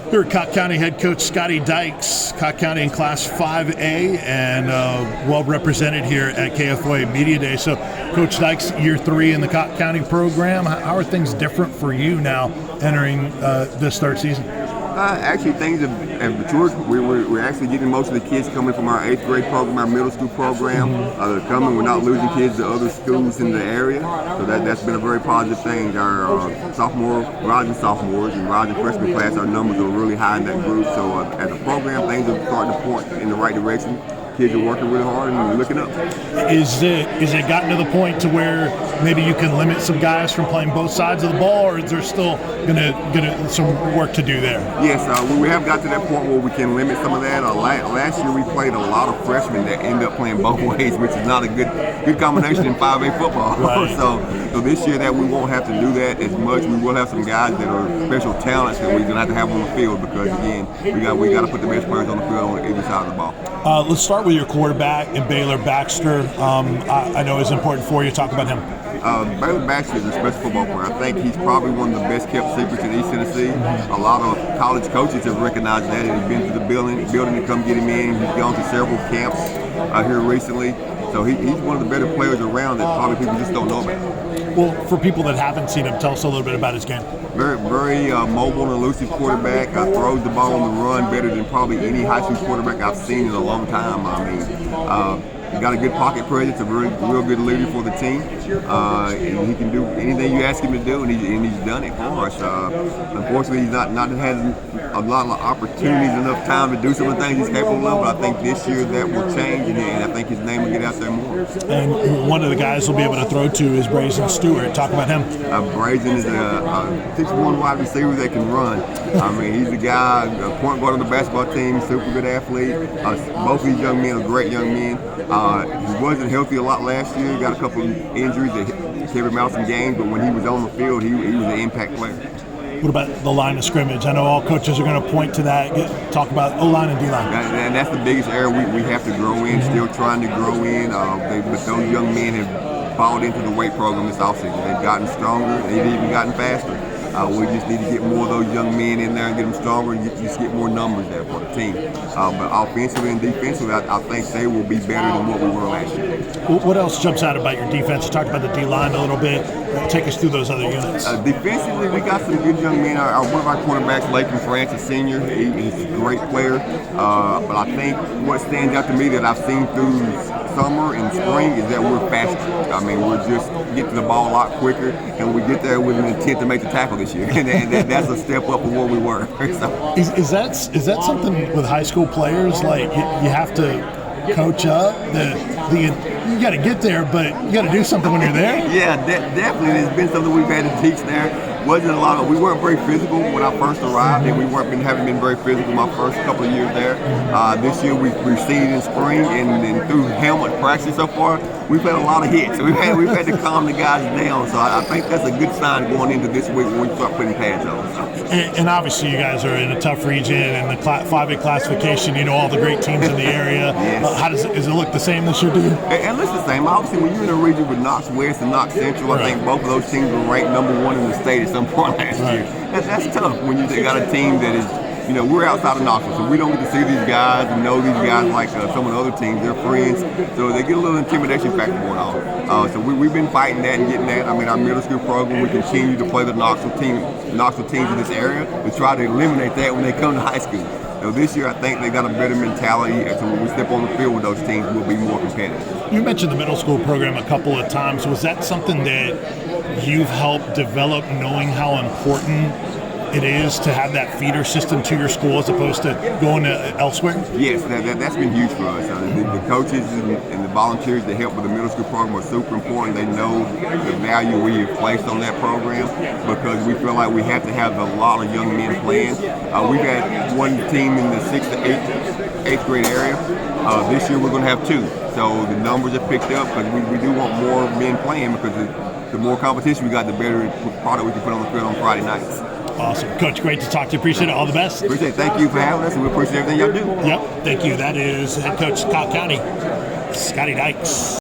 Here at Cocke County head coach Scotty Dykes, Cocke County in Class 5A, and well represented here at KFOA Media Day. So, Coach Dykes, year 3 in the Cocke County program. How are things different for you now entering this third season? Actually, things have matured. We're actually getting most of the kids coming from our 8th grade program, our middle school program. They're coming. We're not losing kids to other schools in the area. So that's been a very positive thing. Our rising sophomores and rising freshman class, our numbers are really high in that group. So as a program, things are starting to point in the right direction. Kids are working really hard and looking up. Is it gotten to the point to where maybe you can limit some guys from playing both sides of the ball, or is there still gonna some work to do there? Yes, we have got to that point where we can limit some of that. Last year we played a lot of freshmen that end up playing both ways, which is not a good combination in 5A football. Right. So this year that we won't have to do that as much. We will have some guys that are special talents that we're gonna have to have on the field, because again, we got to put the best players on the field on either side of the ball. Let's start with your quarterback in Baylor Baxter. I know it's important for you to talk about him. Baylor Baxter is a special football player. I think he's probably one of the best kept secrets in East Tennessee. A lot of college coaches have recognized that and have been to the building to come get him in. He's gone to several camps here recently. So he's one of the better players around that probably people just don't know about. Well, for people that haven't seen him, tell us a little bit about his game. Very mobile and elusive quarterback. Throws the ball on the run better than probably any high school quarterback I've seen in a long time. I mean, he got a good pocket presence, a real good leader for the team. And he can do anything you ask him to do, and he's done it for us. Unfortunately, he's not had a lot of opportunities, enough time to do some of the things he's capable of. But I think this year that will change, and I think his name will get out there more. And one of the guys we'll be able to throw to is Brazen Stewart. Talk about him. Brazen is a 6'1" wide receiver that can run. I mean, he's a guy, a point guard on the basketball team, super good athlete. Both of these young men are great young men. He wasn't healthy a lot last year. He got a couple of injuries that kept him out some games, but when he was on the field, he was an impact player. What about the line of scrimmage? I know all coaches are going to point to that. Talk about O-line and D-line. And that's the biggest area we have to grow in, still trying to grow in. But those young men have bought into the weight program this offseason. They've gotten stronger. They've even gotten faster. We just need to get more of those young men in there and get them stronger and just get more numbers there for the team. But offensively and defensively, I think they will be better than what we were last year. What else jumps out about your defense? You talked about the D-line a little bit. Take us through those other units. Defensively, we got some good young men. One of our cornerbacks, Lakin Francis Sr., he's a great player. But I think what stands out to me that I've seen through summer and spring is that we're faster. I mean, we're just getting the ball a lot quicker, and we get there with an intent to make the tackle this year. And that's a step up from where we were. So. Is that something with high school players? Like you have to coach up you got to get there, but you got to do something when you're there. Yeah, definitely. It's been something we've had to teach there. We weren't very physical when I first arrived, and we haven't been very physical my first couple of years there. This year we've seen in spring and through helmet practice so far, we've had a lot of hits. We've had to calm the guys down. So I think that's a good sign going into this week when we start putting pads on. So. And obviously you guys are in a tough region, and the 5A classification, you know, all the great teams in the area. Yes. Does it look the same this year to you? And it's the same. Obviously, when you're in a region with Knox West and Knox Central, I think both of those teams were ranked #1 in the state at some point last year. That's tough when you got a team that is, you know, we're outside of Knoxville, so we don't get to see these guys and know these guys like some of the other teams. They're friends, so they get a little intimidation factor going on. So we've been fighting that and getting that. I mean, our middle school program, we continue to play the Knoxville teams in this area to try to eliminate that when they come to high school. So this year, I think they got a better mentality, and so when we step on the field with those teams, we'll be more competitive. You mentioned the middle school program a couple of times. Was that something that you've helped develop, knowing how important it is to have that feeder system to your school as opposed to going to elsewhere? Yes, that's been huge for us. The coaches and the volunteers that help with the middle school program are super important. They know the value we have placed on that program, because we feel like we have to have a lot of young men playing. We've had one team in the 6th to 8th grade area. This year we're going to have 2. So the numbers have picked up, because we do want more men playing, because the more competition we got, the better product we can put on the field on Friday nights. Awesome. Coach, great to talk to you. Appreciate it. All the best. Appreciate it. Thank you for having us, and we appreciate everything y'all do. Yep. Thank you. That is head coach Cocke County, Scotty Dykes.